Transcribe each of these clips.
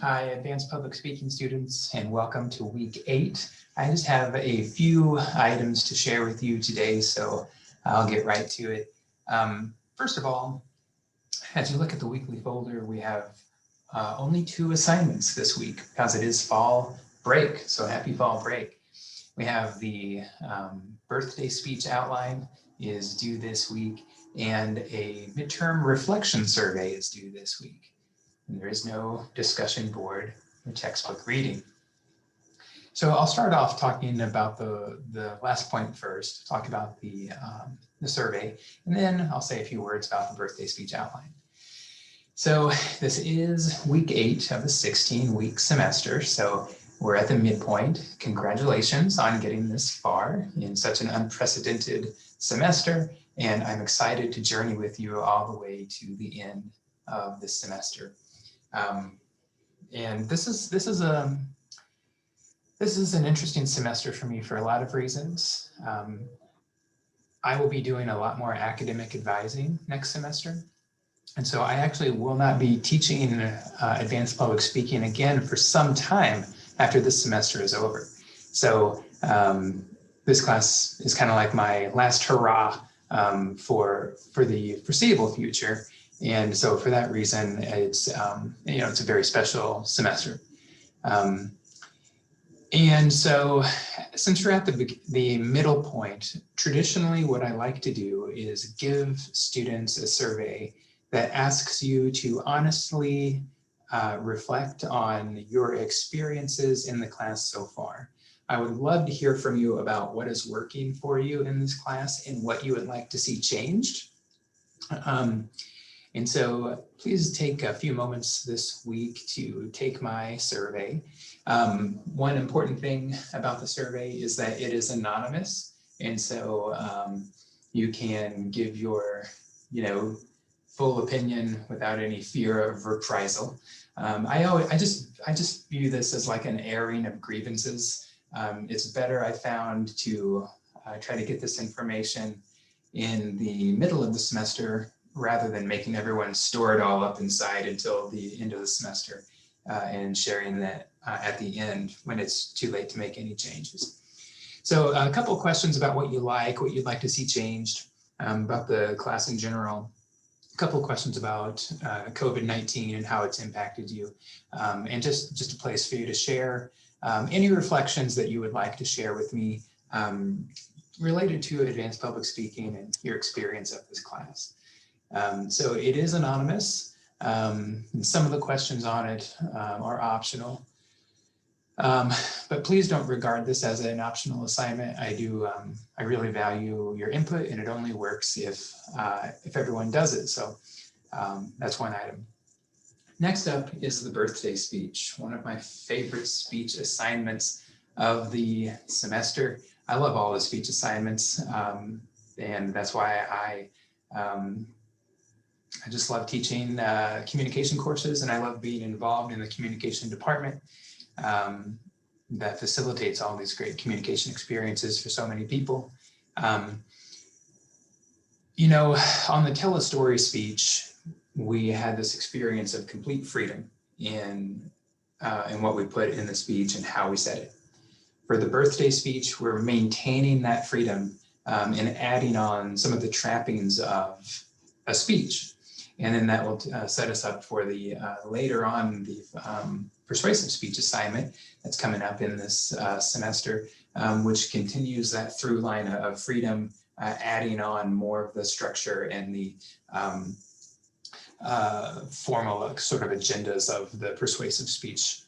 Hi, advanced public speaking students, and welcome to week 8. I just have a few items to share with you today, so I'll get right to it. First of all, as you look at the weekly folder, we have only 2 assignments this week because it is fall break, so happy fall break. We have the birthday speech outline is due this week, and a midterm reflection survey is due this week. And there is no discussion board or textbook reading. So I'll start off talking about the last point first, talk about the survey, and then I'll say a few words about the birthday speech outline. So this is week 8 of a 16-week semester, so we're at the midpoint. Congratulations on getting this far in such an unprecedented semester, and I'm excited to journey with you all the way to the end of this semester. And this is an interesting semester for me for a lot of reasons. I will be doing a lot more academic advising next semester. And so I actually will not be teaching advanced public speaking again for some time after this semester is over. So this class is kind of like my last hurrah for the foreseeable future. And so for that reason, it's it's a very special semester. And so since we're at the middle point, traditionally what I like to do is give students a survey that asks you to honestly reflect on your experiences in the class so far. I would love to hear from you about what is working for you in this class and what you would like to see changed. And so please take a few moments this week to take my survey. One important thing about the survey is that it is anonymous. And so you can give your, full opinion without any fear of reprisal. I just view this as like an airing of grievances. It's better, I found, to try to get this information in the middle of the semester rather than making everyone store it all up inside until the end of the semester and sharing that at the end when it's too late to make any changes. So a couple of questions about what you'd like to see changed, about the class in general. A couple of questions about COVID-19 and how it's impacted you, and just a place for you to share any reflections that you would like to share with me related to advanced public speaking and your experience of this class. So it is anonymous. Some of the questions on it are optional, but please don't regard this as an optional assignment. I really value your input, and it only works if everyone does it. So that's one item. Next up is the birthday speech, one of my favorite speech assignments of the semester. I love all the speech assignments, and that's why I just love teaching communication courses, and I love being involved in the communication department that facilitates all these great communication experiences for so many people. On the Tell a Story speech, we had this experience of complete freedom in what we put in the speech and how we said it. For the birthday speech, we're maintaining that freedom and adding on some of the trappings of a speech. And then that will set us up for the later on the persuasive speech assignment that's coming up in this semester, which continues that through line of freedom, adding on more of the structure and the formal sort of agendas of the persuasive speech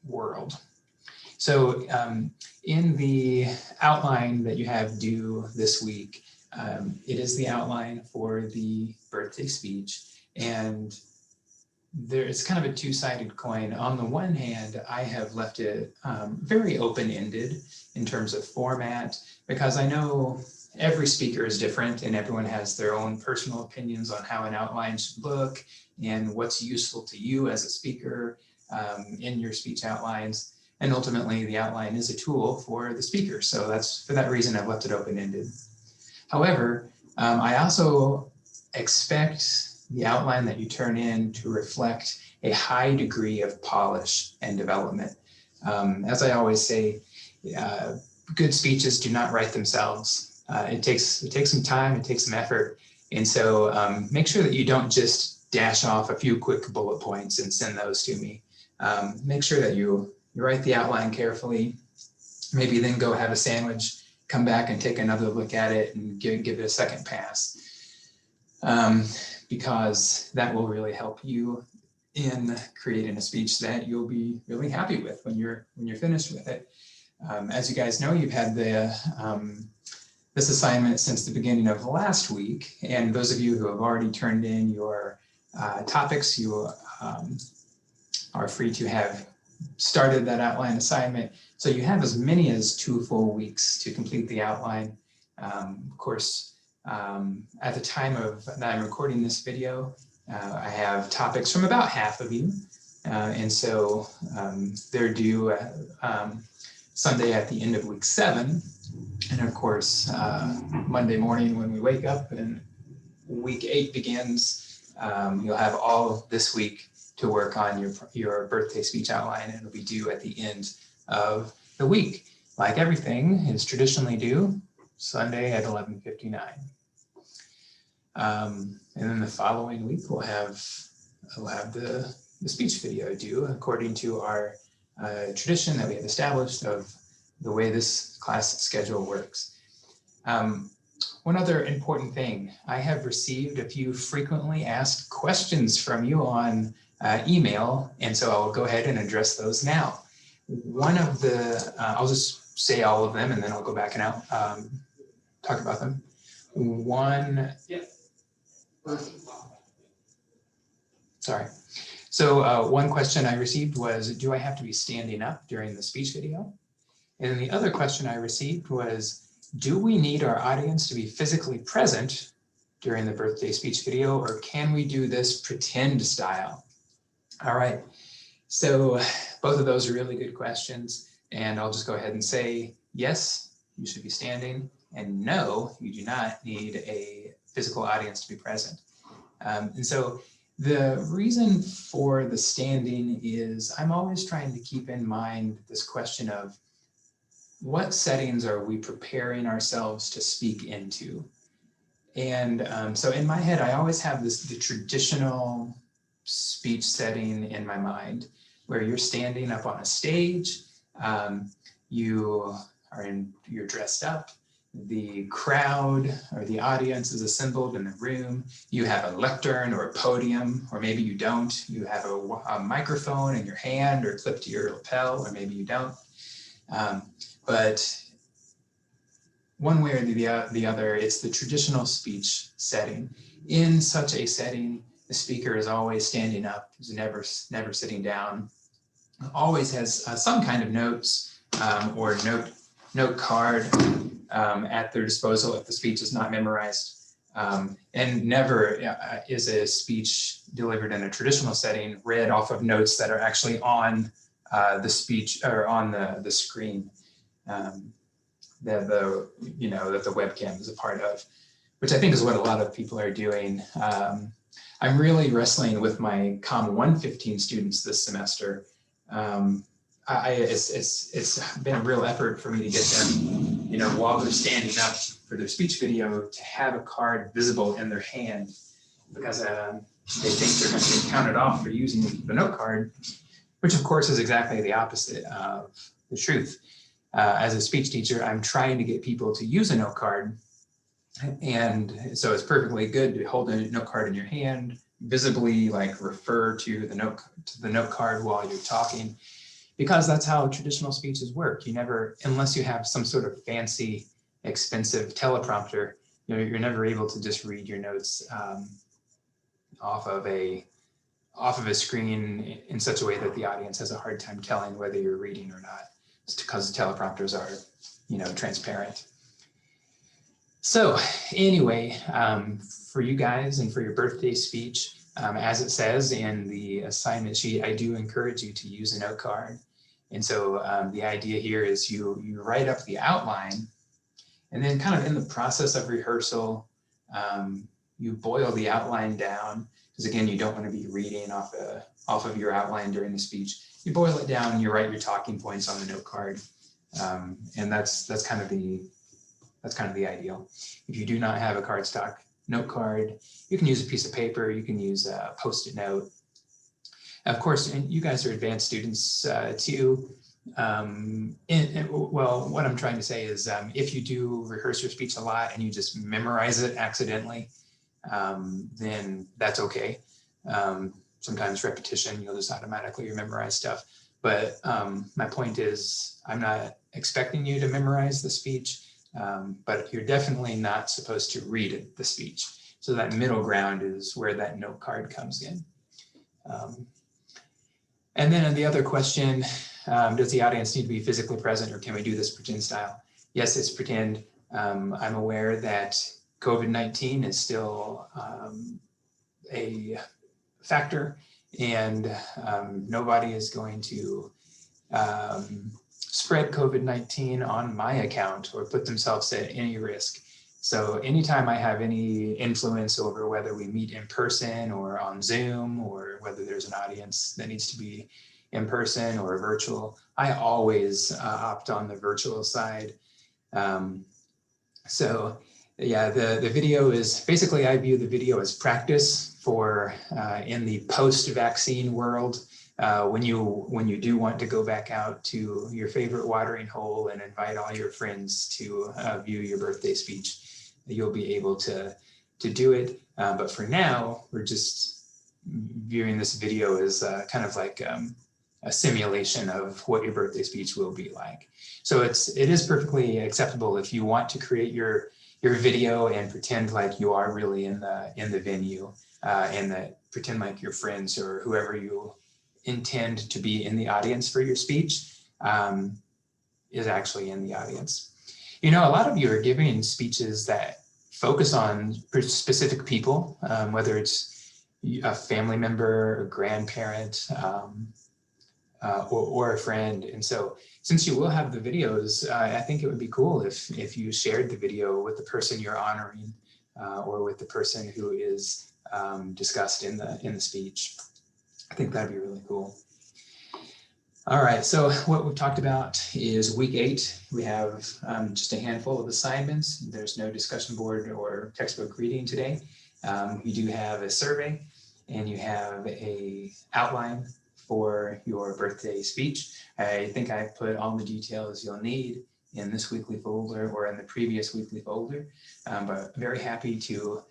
world. So in the outline that you have due this week, it is the outline for the birthday speech, and it's kind of a two-sided coin. On the one hand, I have left it very open-ended in terms of format, because I know every speaker is different and everyone has their own personal opinions on how an outline should look and what's useful to you as a speaker in your speech outlines. And ultimately, the outline is a tool for the speaker. So that's for that reason I've left it open-ended. However, I also expect the outline that you turn in to reflect a high degree of polish and development. As I always say, good speeches do not write themselves. It takes some time, it takes some effort. And so make sure that you don't just dash off a few quick bullet points and send those to me. Make sure that you write the outline carefully, maybe then go have a sandwich, come back and take another look at it and give it a second pass. Because that will really help you in creating a speech that you'll be really happy with when you're finished with it. As you guys know, you've had this assignment since the beginning of last week, and those of you who have already turned in your topics, you are free to have started that outline assignment. So you have as many as 2 full weeks to complete the outline. Of course, at the time that I'm recording this video, I have topics from about half of you. And so they're due Sunday at the end of week 7. And of course, Monday morning when we wake up and week 8 begins, you'll have all of this week to work on your birthday speech outline, and it'll be due at the end of the week. Like everything is traditionally due Sunday at 11:59. And then the following week we'll have the speech video due according to our tradition that we have established of the way this class schedule works. One other important thing, I have received a few frequently asked questions from you on email, and so I'll go ahead and address those now. One of the, I'll just say all of them and then I'll go back and talk about them. So one question I received was, do I have to be standing up during the speech video? And then the other question I received was, do we need our audience to be physically present during the birthday speech video, or can we do this pretend style? All right, so both of those are really good questions, and I'll just go ahead and say, yes, you should be standing, and no, you do not need a physical audience to be present. And so the reason for the standing is I'm always trying to keep in mind this question of what settings are we preparing ourselves to speak into? And so in my head, I always have the traditional speech setting in my mind where you're standing up on a stage, you're dressed up, the crowd or the audience is assembled in the room, you have a lectern or a podium, or maybe you don't, you have a microphone in your hand or clipped to your lapel, or maybe you don't. But one way or the other, it's the traditional speech setting. In such a setting, the speaker is always standing up, is never sitting down, always has some kind of notes or note card at their disposal if the speech is not memorized. And never is a speech delivered in a traditional setting read off of notes that are actually on the speech or on the screen that the webcam is a part of, which I think is what a lot of people are doing. I'm really wrestling with my COM 115 students this semester. It's been a real effort for me to get them, while they're standing up for their speech video, to have a card visible in their hand, because they think they're going to get counted off for using the note card, which of course is exactly the opposite of the truth. As a speech teacher, I'm trying to get people to use a note card. And so it's perfectly good to hold a note card in your hand, visibly refer to the note card while you're talking, because that's how traditional speeches work. You never, unless you have some sort of fancy, expensive teleprompter, you're never able to just read your notes off of a screen in such a way that the audience has a hard time telling whether you're reading or not. It's because the teleprompters are, transparent. So anyway, for you guys and for your birthday speech, as it says in the assignment sheet, I do encourage you to use a note card. And so the idea here is you write up the outline, and then kind of in the process of rehearsal, you boil the outline down, because again, you don't want to be reading off of your outline during the speech. You boil it down and you write your talking points on the note card. And that's kind of the ideal. If you do not have a cardstock note card, you can use a piece of paper, you can use a Post-it note. Of course, and you guys are advanced students too. Well, what I'm trying to say is if you do rehearse your speech a lot and you just memorize it accidentally, then that's okay. Sometimes repetition, you'll just automatically memorize stuff. But my point is, I'm not expecting you to memorize the speech, but you're definitely not supposed to read the speech. So that middle ground is where that note card comes in. And then the other question, does the audience need to be physically present, or can we do this pretend style? Yes, it's pretend. I'm aware that COVID-19 is still a factor, and nobody is going to spread COVID-19 on my account or put themselves at any risk. So anytime I have any influence over whether we meet in person or on Zoom, or whether there's an audience that needs to be in person or virtual, I always opt on the virtual side. So yeah, the video is basically, I view the video as practice for in the post-vaccine world. When you do want to go back out to your favorite watering hole and invite all your friends to view your birthday speech, you'll be able to do it. But for now, we're just viewing this video as kind of like a simulation of what your birthday speech will be like. So it is perfectly acceptable if you want to create your video and pretend like you are really in the venue, and that pretend like your friends or whoever you intend to be in the audience for your speech is actually in the audience. You know, a lot of you are giving speeches that focus on specific people, whether it's a family member, a grandparent, or a friend. And so since you will have the videos, I think it would be cool if you shared the video with the person you're honoring, or with the person who is discussed in the speech. I think that'd be really cool. All right, so what we've talked about is week 8. We have just a handful of assignments. There's no discussion board or textbook reading today. You do have a survey, and you have a outline for your birthday speech. I think I put all the details you'll need in this weekly folder or in the previous weekly folder, but very happy to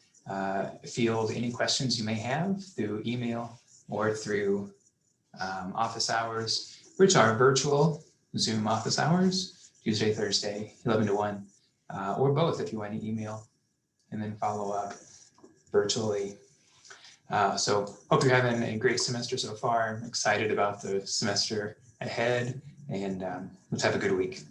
field any questions you may have through email or through office hours, which are virtual Zoom office hours, Tuesday, Thursday, 11 to 1, or both if you want to email and then follow up virtually. So hope you're having a great semester so far. I'm excited about the semester ahead, and let's have a good week.